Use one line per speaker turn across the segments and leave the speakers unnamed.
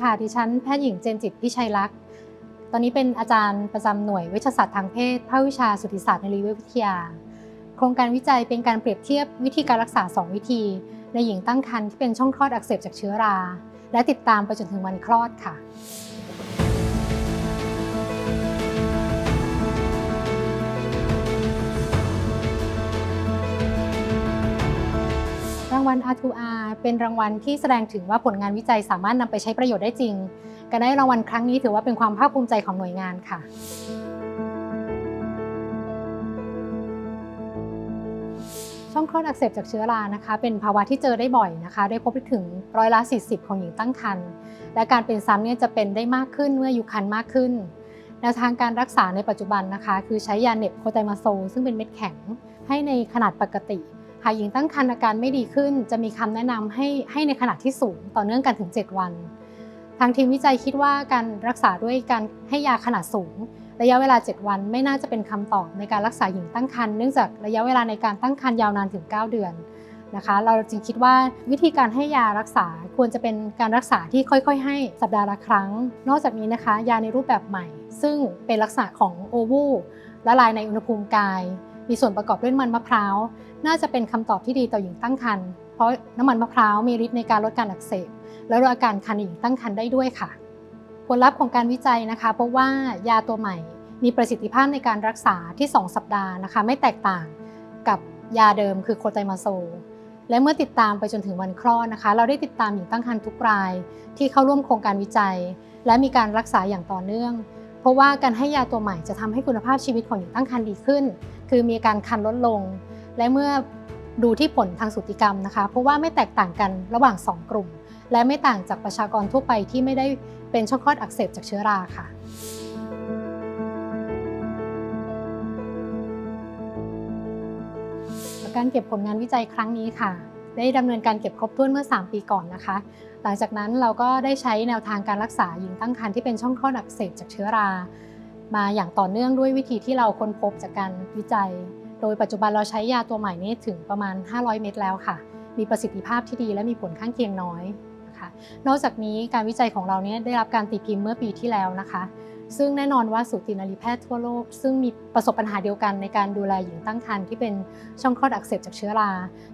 ค่ะดิฉันแพทย์หญิงเจนจิตพิชัยลักษณ์ตอนนี้เป็นอาจารย์ประจำหน่วยเวชศาสตร์ทางเพศภาควิชาสูติศาสตร์นรีเวชวิทยาโครงการวิจัยเป็นการเปรียบเทียบวิธีการรักษา2วิธีในหญิงตั้งครรภ์ที่เป็นช่องคลอดอักเสบจากเชื้อราและติดตามไปจนถึงวันคลอดค่ะรางวัล R2R เป็นรางวัลที่แสดงถึงว่าผลงานวิจัยสามารถนำไปใช้ประโยชน์ได้จริงการได้รางวัลครั้งนี้ถือว่าเป็นความภาคภูมิใจของหน่วยงานค่ะช่องคลอดอักเสบจากเชื้อรานะคะเป็นภาวะที่เจอได้บ่อยนะคะได้พบถึง40%ของหญิงตั้งครรภ์และการเป็นซ้ำเนี่ยจะเป็นได้มากขึ้นเมื่ออายุครรภ์มากขึ้นแนวทางการรักษาในปัจจุบันนะคะคือใช้ยาเหน็บโคไตมาโซลซึ่งเป็นเม็ดแข็งให้ในขนาดปกติหากหญิงตั้งครรภ์อาการไม่ดีขึ้นจะมีคำแนะนำให้ในขนาดที่สูงต่อเนื่องกันถึง7 วันทางทีมวิจัยคิดว่าการรักษาด้วยการให้ยาขนาดสูงระยะเวลา7 วันไม่น่าจะเป็นคำตอบในการรักษาหญิงตั้งครรภ์เนื่องจากระยะเวลาในการตั้งครรภ์ยาวนานถึง9 เดือนนะคะเราจึงคิดว่าวิธีการให้ยารักษาควรจะเป็นการรักษาที่ค่อยๆให้สัปดาห์ละครั้งนอกจากนี้นะคะยาในรูปแบบใหม่ซึ่งเป็นลักษณะของโอวูละลายในอุณหภูมิกายมีส่วนประกอบด้วยน้ำมันมะพร้าวน่าจะเป็นคำตอบที่ดีต่อหญิงตั้งครรภ์เพราะน้ำมันมะพร้าวมีฤทธิ์ในการลดการอักเสบและลดอาการคันในหญิงตั้งครรภ์ได้ด้วยค่ะผลลัพธ์ของการวิจัยนะคะพบว่ายาตัวใหม่มีประสิทธิภาพในการรักษาที่2 สัปดาห์นะคะไม่แตกต่างกับยาเดิมคือโคไตมาโซลและเมื่อติดตามไปจนถึงวันคลอดนะคะเราได้ติดตามหญิงตั้งครรภ์ทุกรายที่เข้าร่วมโครงการวิจัยและมีการรักษาอย่างต่อเนื่องเพราะว่าการให้ยาตัวใหม่จะทำให้คุณภาพชีวิตของหญิงตั้งครรภ์ดีขึ้นคือมีอาการคันลดลงและเมื่อดูที่ผลทางสูติกรรมนะคะเพราะว่าไม่แตกต่างกันระหว่าง2 กลุ่มและไม่ต่างจากประชากรทั่วไปที่ไม่ได้เป็นช่องคลอดอักเสบจากเชื้อราค่ะการเก็บผลงานวิจัยครั้งนี้ค่ะได้ดำเนินการเก็บครบถ้วนเมื่อ3 ปีก่อนนะคะหลังจากนั้นเราก็ได้ใช้แนวทางการรักษาหญิงตั้งครรภ์ที่เป็นช่องคลอดอักเสบจากเชื้อรามาอย่างต่อเนื่องด้วยวิธีที่เราค้นพบจากการวิจัยโดยปัจจุบันเราใช้ยาตัวใหม่นี้ถึงประมาณ500 เม็ดแล้วค่ะมีประสิทธิภาพที่ดีและมีผลข้างเคียงน้อยนะคะนอกจากนี้การวิจัยของเราเนี่ยได้รับการตีพิมพ์เมื่อปีที่แล้วนะคะซึ่งแน่นอนว่าสูตินรีแพทย์ทั่วโลกซึ่งมีประสบปัญหาเดียวกันในการดูแลหญิงตั้งครรภ์ที่เป็นช่องคลอดอักเสบจากเชื้อรา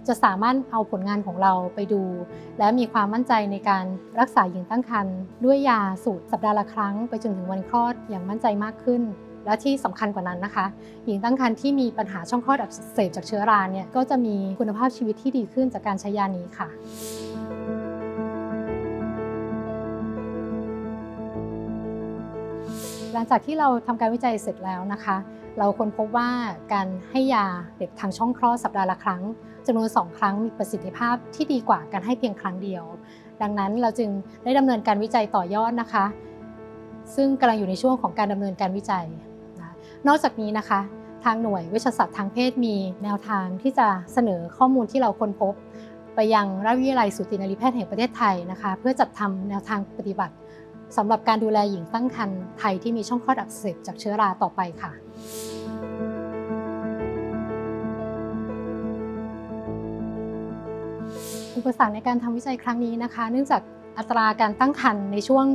จะสามารถเอาผลงานของเราไปดูและมีความมั่นใจในการรักษาหญิงตั้งครรภ์ด้วยยาสูตรสัปดาห์ละครั้งไปจนถึงวันคลอดอย่างมั่นใจมากขึ้นและที่สำคัญกว่านั้นนะคะหญิงตั้งครรภ์ที่มีปัญหาช่องคลอดอักเสบจากเชื้อราเนี่ยก็จะมีคุณภาพชีวิตที่ดีขึ้นจากการใช้ยานี้ค่ะหลังจากที่เราทำการวิจัยเสร็จแล้วนะคะเราค้นพบว่าการให้ยาเด็กทางช่องคลอดสัปดาห์ละครั้งจำนวน2 ครั้งมีประสิทธิภาพที่ดีกว่าการให้เพียงครั้งเดียวดังนั้นเราจึงได้ดำเนินการวิจัยต่อยอดนะคะซึ่งกำลังอยู่ในช่วงของการดำเนินการวิจัยนอกจากนี้นะคะทางหน่วยเวชศาสตร์ทางเพศมีแนวทางที่จะเสนอข้อมูลที่เราค้นพบไปยังราชวิทยาลัยสูตินรีแพทย์แห่งประเทศไทยนะคะเพื่อจัดทำแนวทางปฏิบัติสำหรับการดูแลหญิงตั้งครรภ์ไทยที่มีช่องคลอดอักเสบจากเชื้อราต่อไปค่ะอุปสรรคในการทำวิจัยครั้งนี้นะคะเนื่องจากอัตราการตั้งครรภ์ในช่วง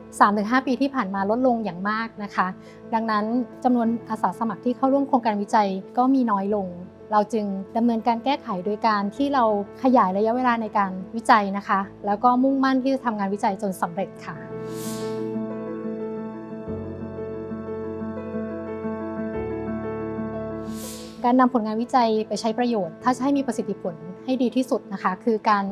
3-5 ปีที่ผ่านมาลดลงอย่างมากนะคะดังนั้นจำนวนอาสาสมัครที่เข้าร่วมโครงการวิจัยก็มีน้อยลงเราจึงดำเนินการแก้ไขโดยการที่เราขยายระยะเวลาในการวิจัยนะคะแล้วก็มุ่งมั่นที่จะทำงานวิจัยจนสำเร็จค่ะการนำผลงานวิจัยไปใช้ประโยชน์ถ้าจะให้มีประสิทธิผลให้ดีที่สุดนะคะคือการ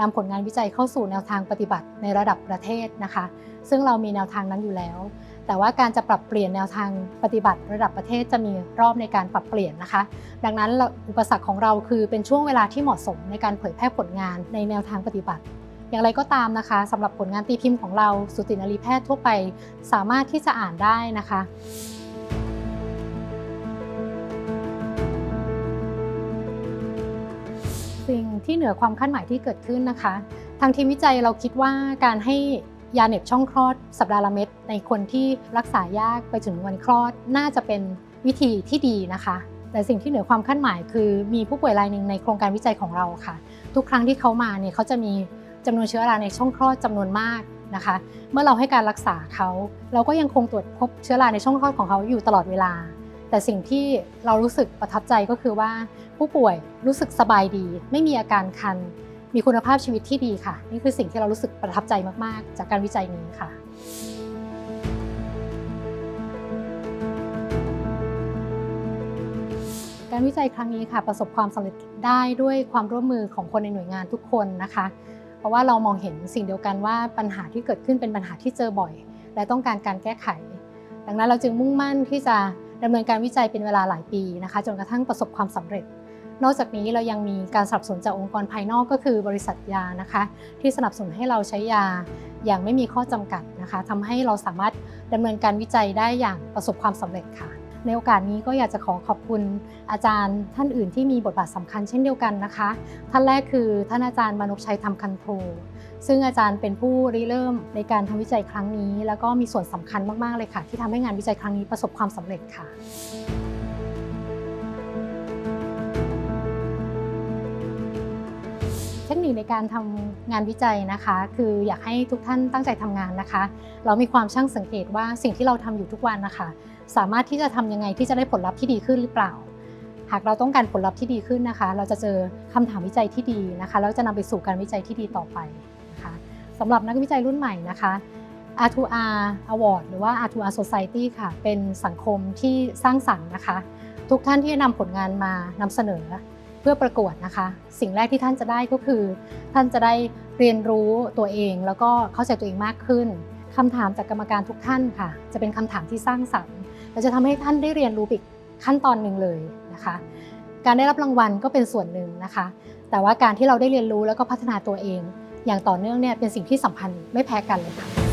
นำผลงานวิจัยเข้าสู่แนวทางปฏิบัติในระดับประเทศนะคะซึ่งเรามีแนวทางนั้นอยู่แล้วแต่ว่าการจะปรับเปลี่ยนแนวทางปฏิบัติระดับประเทศจะมีรอบในการปรับเปลี่ยนนะคะดังนั้นอุปสรรคของเราคือเป็นช่วงเวลาที่เหมาะสมในการเผยแพร่ผลงานในแนวทางปฏิบัติอย่างไรก็ตามนะคะสำหรับผลงานตีพิมพ์ของเราสูตินรีแพทย์ทั่วไปสามารถที่จะอ่านได้นะคะสิ่งที่เหนือความคาดหมายที่เกิดขึ้นนะคะทางทีมวิจัยเราคิดว่าการให้ยาเหน็บช่องคลอดสัปดาห์ละเม็ดในคนที่รักษายากไปถึงวันคลอดน่าจะเป็นวิธีที่ดีนะคะแต่สิ่งที่เหนือความคาดหมายคือมีผู้ป่วยรายหนึ่งในโครงการวิจัยของเราค่ะทุกครั้งที่เขามาเนี่ยเขาจะมีจำนวนเชื้อราในช่องคลอดจำนวนมาก นะคะเมื่อเราให้การรักษาเขาเราก็ยังคงตรวจพบเชื้อราในช่องคลอดของเขาอยู่ตลอดเวลาแต่สิ่งที่เรารู้สึกประทับใจก็คือว่าผู้ป่วยรู้สึกสบายดีไม่มีอาการคันมีคุณภาพชีวิตที่ดีค่ะนี่คือสิ่งที่เรารู้สึกประทับใจมากๆจากการวิจัยนี้ค่ะการวิจัยครั้งนี้ค่ะประสบความสำเร็จได้ด้วยความร่วมมือของคนในหน่วยงานทุกคนนะคะเพราะว่าเรามองเห็นสิ่งเดียวกันว่าปัญหาที่เกิดขึ้นเป็นปัญหาที่เจอบ่อยและต้องการการแก้ไขดังนั้นเราจึงมุ่งมั่นที่จะดำเนินการวิจัยเป็นเวลาหลายปีนะคะจนกระทั่งประสบความสำเร็จนอกจากนี้เรายังมีการสนับสนุนจากองค์กรภายนอกก็คือบริษัทยานะคะที่สนับสนุนให้เราใช้ยาอย่างไม่มีข้อจำกัดนะคะทำให้เราสามารถดำเนินการวิจัยได้อย่างประสบความสำเร็จค่ะในโอกาสนี้ก็อยากจะขอขอบคุณอาจารย์ท่านอื่นที่มีบทบาทสำคัญเช่นเดียวกันนะคะท่านแรกคือท่านอาจารย์มานพชัยธรรมคันโทซึ่งอาจารย์เป็นผู้ริเริ่มในการทำวิจัยครั้งนี้แล้วก็มีส่วนสำคัญมากๆเลยค่ะที่ทำให้งานวิจัยครั้งนี้ประสบความสำเร็จค่ะเทคนิคในการทำงานวิจัยนะคะคืออยากให้ทุกท่านตั้งใจทำงานนะคะเรามีความช่างสังเกตว่าสิ่งที่เราทำอยู่ทุกวันนะคะสามารถที่จะทำยังไงที่จะได้ผลลัพธ์ที่ดีขึ้นหรือเปล่าหากเราต้องการผลลัพธ์ที่ดีขึ้นนะคะเราจะเจอคำถามวิจัยที่ดีนะคะแล้วจะนำไปสู่การวิจัยที่ดีต่อไปนะคะสำหรับนักวิจัยรุ่นใหม่นะคะ R2R Award หรือว่า R2R Society ค่ะเป็นสังคมที่สร้างสรรค์นะคะทุกท่านที่นำผลงานมานำเสนอเพื่อประกวดนะคะสิ่งแรกที่ท่านจะได้ก็คือท่านจะได้เรียนรู้ตัวเองแล้วก็เข้าใจตัวเองมากขึ้นคำถามจากกรรมการทุกท่านค่ะจะเป็นคำถามที่สร้างสรรค์และจะทำให้ท่านได้เรียนรู้อีกขั้นตอนหนึ่งเลยนะคะการได้รับรางวัลก็เป็นส่วนหนึ่งนะคะแต่ว่าการที่เราได้เรียนรู้แล้วก็พัฒนาตัวเองอย่างต่อเนื่องเนี่ยเป็นสิ่งที่สำคัญไม่แพ้กันเลยค่ะ